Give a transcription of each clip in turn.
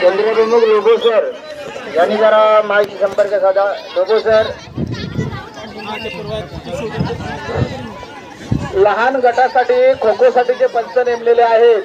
केंद्रीय प्रमुख logo sir यांनी जरा माहिती संपर्क साधा. लोगो सर, लहान गटासाठी खो खो साठी जे पंच नेमलेले आहेत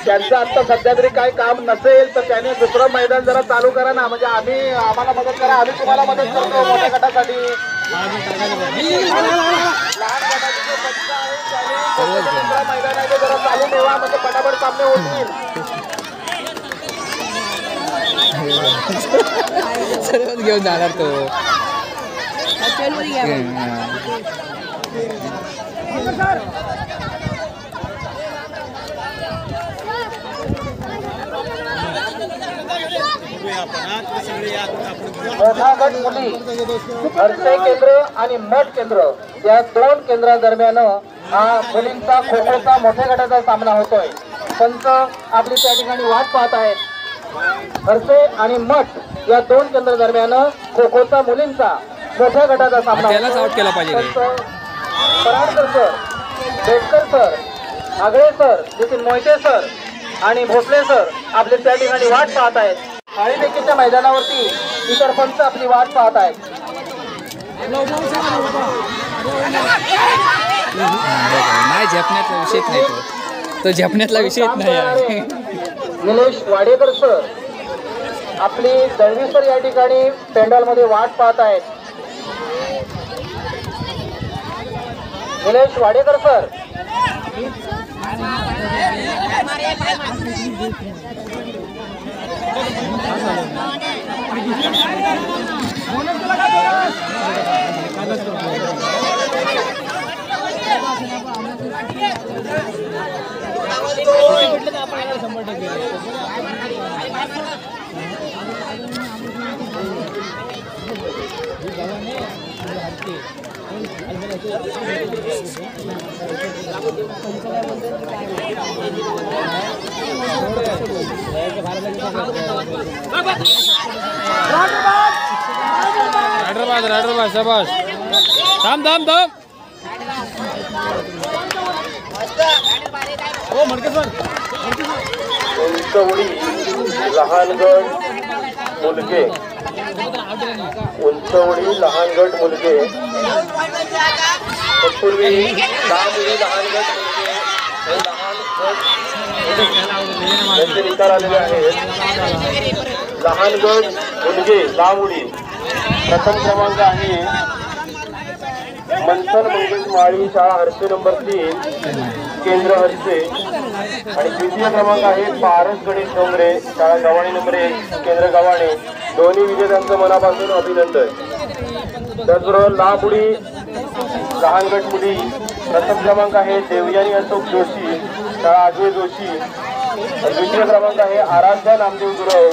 त्यांचं आता सध्या तरी काही काम नसेल तर त्याने दुसरं मैदान जरा चालू करा ना. म्हणजे आम्हाला मदत करा, आम्ही तुम्हाला मदत करतो. मोठ्या गटासाठी लहान गटाचे जे पंच आहेत त्याने दुसरं मैदान आहे ते जरा चालू ठेवा, म्हणजे पटापट सामने होतील. सर्वच घेऊन जाणार तो. मोठा गट मुली हरसे केंद्र आणि मठ केंद्र या दोन केंद्रादरम्यान हा मुलींचा खो खोचा मोठ्या गटाचा सामना होतोय. पंच आपली त्या ठिकाणी वाट पाहत आहेत. हरसे आणि मठ या दोन केंद्र दरम्यान खो खोचा मुलींचा मोठ्या गटाचा सामना. त्यालाच आउट केला पाहिजे. पराडकर सर, बेटकर सर, आगळे सर, नितीन मोहिते सर आणि भोसले सर आपले त्या ठिकाणी वाट पाहत आहेत. थाळीफेकीच्या मैदानावरती इतर पंच आपली वाट पाहत आहेत. नाही झेपण्यातला विषयच नाही तो झेपण्यातला विषयच नाही. निलेश वाडेकर सर आपली दळवी सर या ठिकाणी पेंडॉल मध्ये वाट पाहत आहेत. निलेश वाडेकर सर, रायडरबाज शाबाश. थांब थांब थांब. हो मडके सर. उंचवडी लहानगड मुलगे, उंचवडी लहानगड मुलगे, तत्पूर्वी मुली लहानगड मुलगे हे लहानगड निकाल आलेले आहेत. लहानगड मुलगे लांबुडी प्रथम क्रमांक आहे मंथन मंगेश माळी शाळा हरसे नंबर 3 केंद्र हरसे आणि द्वितीय क्रमांक आहे पारस गणेश डोंगरे शाळा गव्हाणे नंबर 1 केंद्र गव्हाणे. दोन्ही विजेत्यांचं मनापासून अभिनंदन. त्याचबरोबर लांबुडी लहान गट मुली प्रथम क्रमांक आहे देवयानी अशोक जोशी शाळा अजय जोशी. द्वितीय क्रमांक आहे आराध्या नामदेव गुरव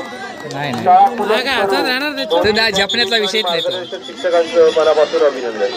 झेपण्यातला विषय नाही. शिक्षकांचं मनापासून अभिनंदन.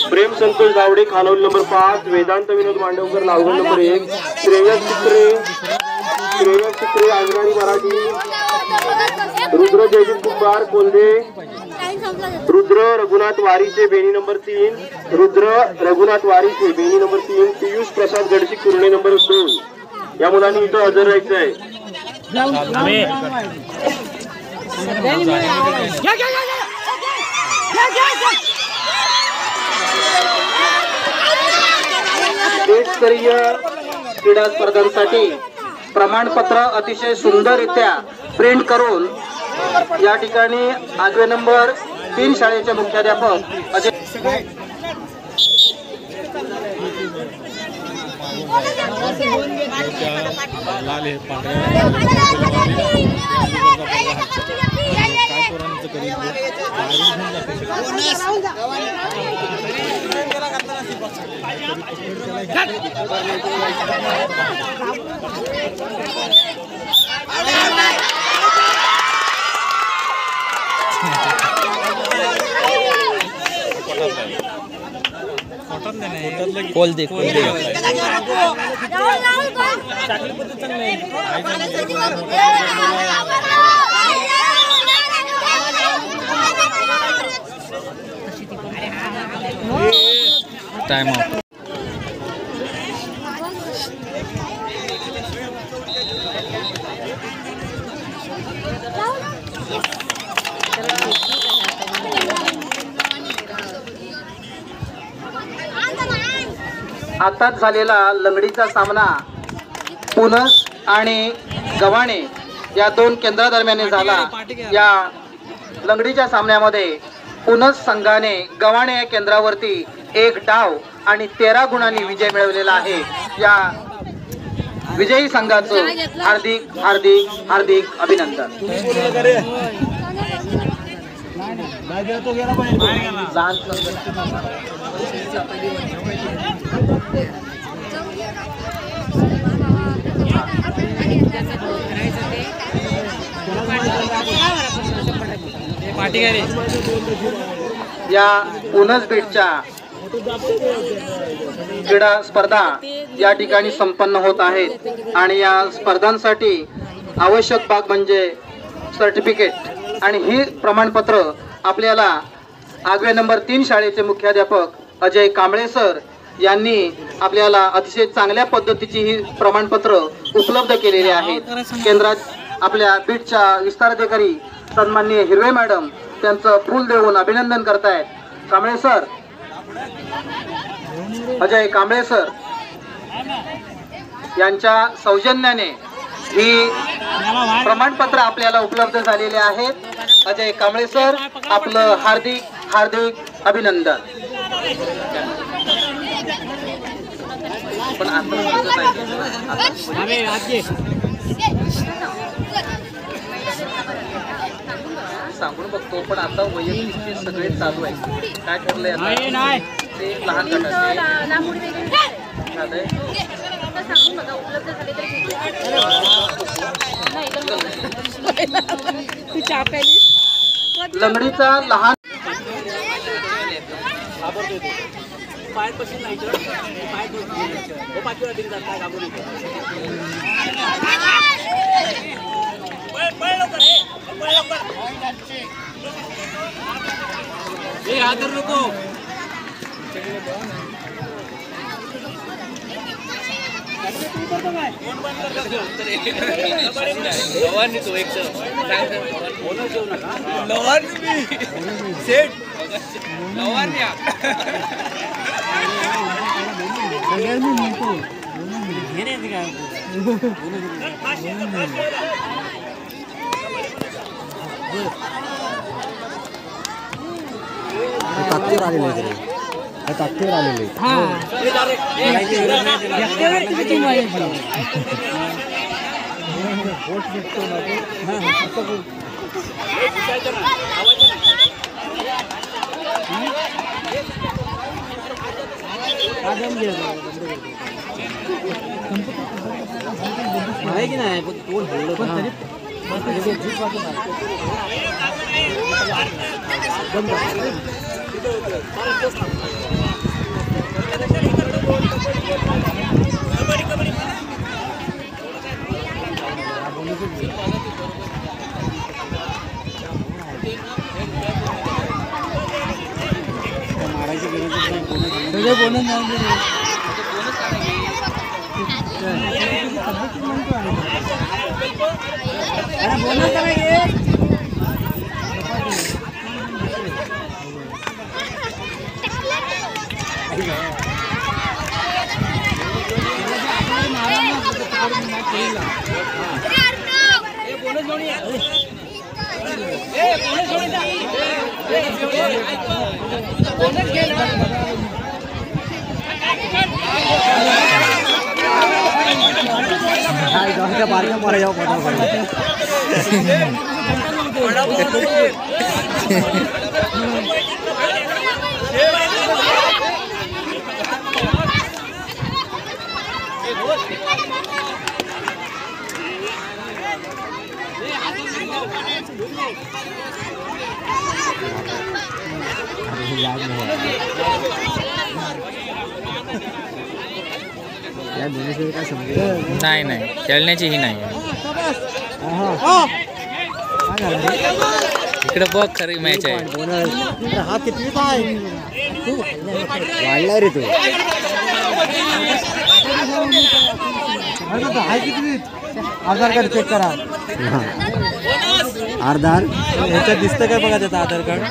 प्रेम संतोष गावडे खानोल नंबर 5, वेदांत विनोद मांडवकर लावगड नंबर 1, श्रेयस चित्रे आंगणी मराठी, रुद्र जयदीप कुंभार कोल्हे, रुद्र रघुनाथ वारीचे बेणी नंबर 3, रुद्र रघुनाथ वारीचे बेणी नंबर 3, पियुष प्रसाद गडशी कुर्णे नंबर 2 या मुलांनी इथं हजर राहायचं आहे. देशस्तरीय क्रीडा स्पर्धांसाठी प्रमाणपत्र अतिशय सुंदररित्या प्रिंट करून या ठिकाणी 8 नंबर 3 शाळेचे मुख्याध्यापक अजय त्या लाल हे पांढऱ्या काय पोरांचं करील कोल दे कोल दे टाइम ऑफ आताच झालेला लंगडीचा सामना पुनस आणि गव्हाणे या दोन केंद्रादरम्यान झाला। या लंगडीच्या सामन्यामध्ये पुनस संघाने गव्हाणे या केंद्रावरती 1 डाव आणि 13 गुणांनी विजय मिळवलेला आहे। या विजयी संघाचं हार्दिक हार्दिक हार्दिक अभिनंदन। या पुनस बीटच्या क्रीडा स्पर्धा या ठिकाणी संपन्न होत आहेत आणि या स्पर्धांसाठी आवश्यक बाब म्हणजे सर्टिफिकेट आणि ही प्रमाणपत्र आपल्याला आगवे नंबर 3 शाळेचे मुख्याध्यापक अजय कांबळे सर यांनी आपल्याला अतिशय चांगल्या पद्धतीची ही प्रमाणपत्र उपलब्ध केलेली आहेत। केंद्रात आपल्या बीटच्या विस्ताराधिकारी सन्माननीय हिरवे मॅडम त्यांचं फूल देऊन अभिनंदन करतायत। कांबळे सर, अजय कांबळे सर यांच्या सौजन्याने ही प्रमाणपत्र आपल्याला उपलब्ध झालेले आहेत। अजय कांबळे सर, आपलं हार्दिक हार्दिक अभिनंदन। पण सांगून बघतो पण आता वैयक्तिक सगळे चालू आहे। काय ठरलंय आता ते लहान लंगडीचा लहान ताकदीवर आलेले ताकदीवर आलेले आहे की नाही कोण बोललं मारायची गरज नाही बोनस बारक्या पोरा जाऊ नाही नाही खेळण्याची ही नाही इकडे बघ खरी मॅच आहे. हा किती वाढला रे तो आधार कार्ड चेक करा. आधार ह्याच्यात दिसतं काय बघा त्याचं आधार कार्ड.